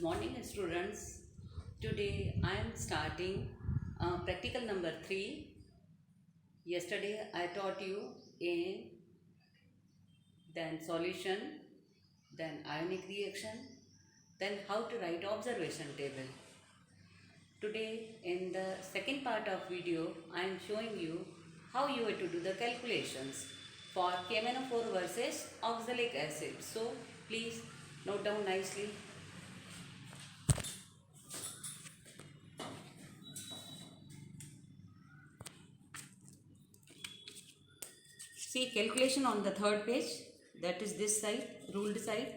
morning students. Today I am starting practical number 3. Yesterday I taught you in, then solution, then ionic reaction, then how to write observation table. Today in the second part of video I am showing you how you have to do the calculations for KMnO4 versus oxalic acid. So please note down nicely. See calculation on the third page, that is this side, ruled side.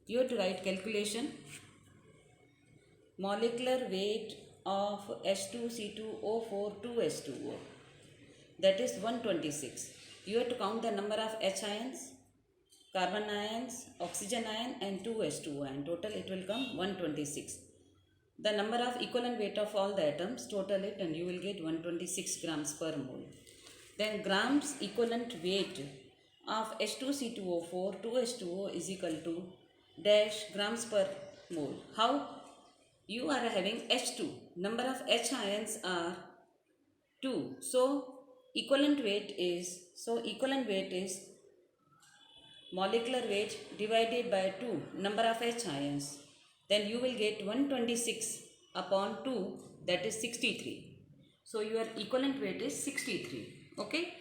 You have to write calculation. Molecular weight of H2C2O4 2H2O, that is 126. You have to count the number of H ions, carbon ions, oxygen ion and 2H2O ion. Total it will come 126. The number of equivalent weight of all the atoms, total it and you will get 126 grams per mole. Then grams equivalent weight of H2C2O4 2H2O is equal to dash grams per mole. How? You are having H2. Number of H ions are 2. So equivalent weight is molecular weight divided by 2 number of H ions. Then you will get 126 upon 2, that is 63. So your equivalent weight is 63. Okay.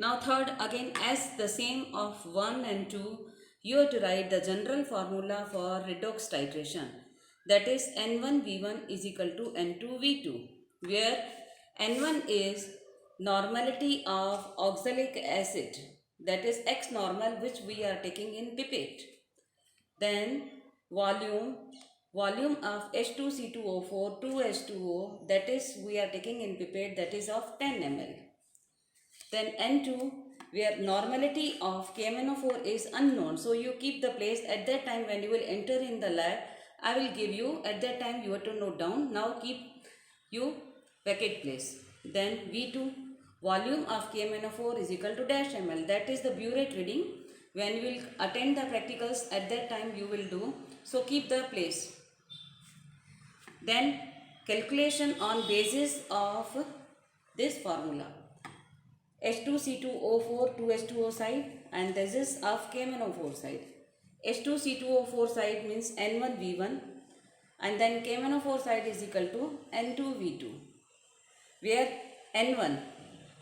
Now third, again as the same of 1 and 2, you have to write the general formula for redox titration. That is N1V1 is equal to N2V2, where N1 is normality of oxalic acid, that is X normal, which we are taking in pipette. Then volume of H2C2O4 2H2O, that is we are taking in pipette, that is of 10 ml. Then N2, where normality of KMnO4 is unknown. So you keep the place at that time when you will enter in the lab. I will give you at that time, you have to note down. Now keep you packet place. Then V2, volume of KMnO4 is equal to dash ml. That is the burette reading. When you will attend the practicals, at that time you will do. So keep the place. Then calculation on basis of this formula. H2C2O4 2H2O side and this is of KMnO4 side. H2C2O4 side means N1V1 and then KMnO4 side is equal to N2V2, where N1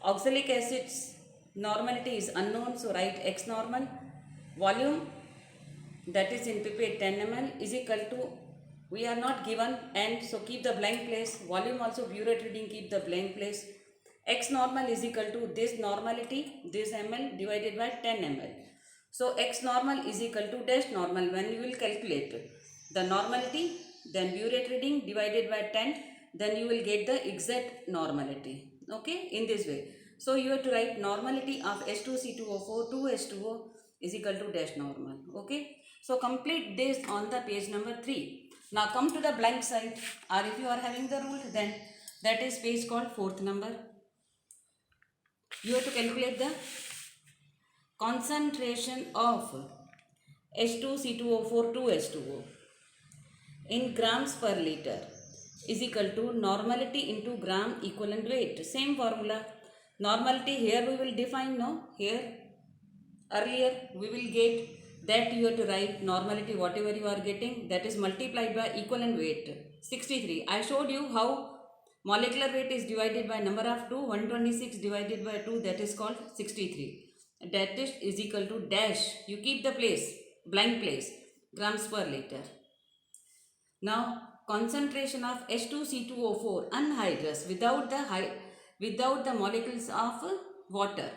oxalic acids normality is unknown, so write X normal. Volume, that is in pipette 10 ml, is equal to, we are not given, and so keep the blank place. Volume also burette reading, keep the blank place. X normal is equal to this normality, this ml divided by 10 ml. So X normal is equal to dash normal. When you will calculate the normality, then burette reading divided by 10, then you will get the exact normality. Okay, in this way. So you have to write normality of H2C2O4 2H2O is equal to dash normal. Okay, so complete this on the page number 3. Now come to the blank side, or if you are having the rule, then that is page called 4th number. You have to calculate the concentration of H2C2O4 2H2O in grams per liter is equal to normality into gram equivalent weight. Same formula. Normality here we will define, no? Here earlier we will get that you have to write normality whatever you are getting, that is multiplied by equivalent weight 63. I showed you how molecular weight is divided by number of 2, 126 divided by 2, that is called 63. That is equal to dash, you keep the place, blank place, grams per liter. Now concentration of H2C2O4 anhydrous without the molecules of water,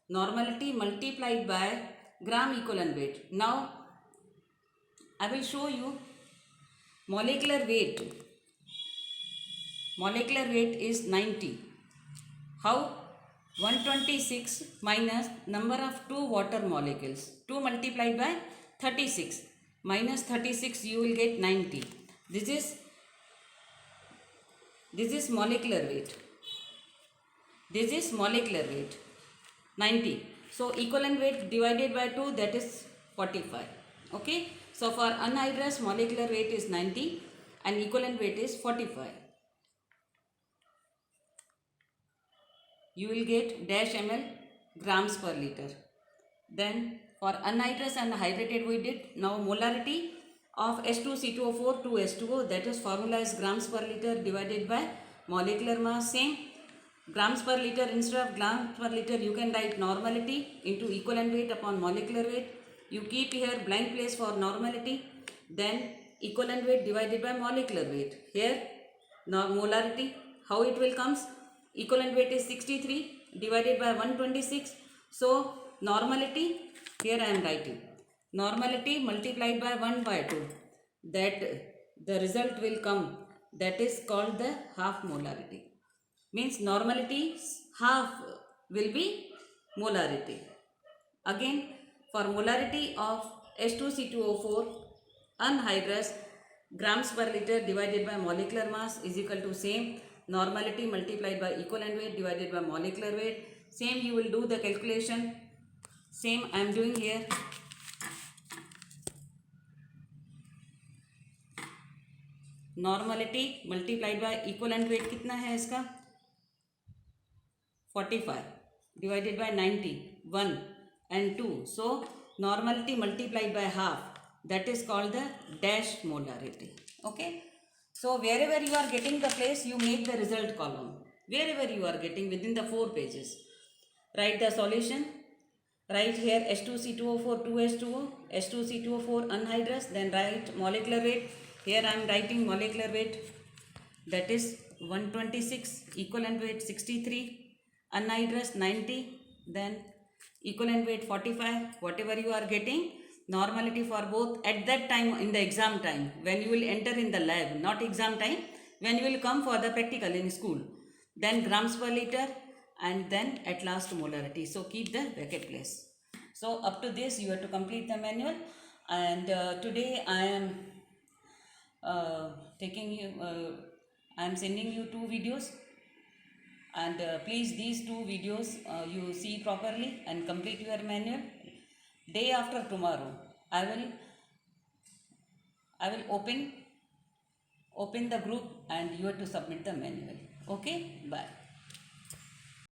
normality multiplied by gram equivalent weight. Now I will show you molecular weight is 90. How? 126 minus number of 2 water molecules. 2 multiplied by 36 minus 36, you will get 90. This is molecular weight. This is molecular weight 90. So equivalent weight divided by 2, that is 45. Okay. So for anhydrous, molecular weight is 90 and equivalent weight is 45. You will get dash ml grams per liter. Then for anhydrous and hydrated we did. Now molarity of H2C2O4 to H2O, that is formula is grams per liter divided by molecular mass. Same grams per liter, instead of grams per liter you can write normality into equivalent weight upon molecular weight. You keep here blank place for normality, then equivalent weight divided by molecular weight. Here molarity, how it will comes, equivalent weight is 63 divided by 126. So normality, here I am writing normality multiplied by 1 by 2, that the result will come, that is called the half molarity. Means normality half will be molarity. Again for molarity of H2C2O4 anhydrous, grams per liter divided by molecular mass is equal to same normality multiplied by equivalent weight divided by molecular weight. Same you will do the calculation, same I am doing here. Normality multiplied by equivalent weight कितना है इसका 45 divided by 90, 1 and 2. So normality multiplied by half, that is called the dash molarity. Okay. So wherever you are getting the place, you make the result column. Wherever you are getting within the 4 pages, write the solution. Write here H2C2O4 2H2O, H2C2O4 anhydrous, then write molecular weight. Here I am writing molecular weight, that is 126, equivalent weight 63, anhydrous 90, then equivalent weight 45. Whatever you are getting, normality for both at that time in the exam time, when you will enter in the lab, not exam time, when you will come for the practical in school, then grams per liter, and then at last molarity. So keep the bracket place. So up to this you have to complete the manual, and today I am taking you I am sending you 2 videos, and please these 2 videos you see properly and complete your manual. Day after tomorrow I will open the group and you have to submit the manual. Okay, bye.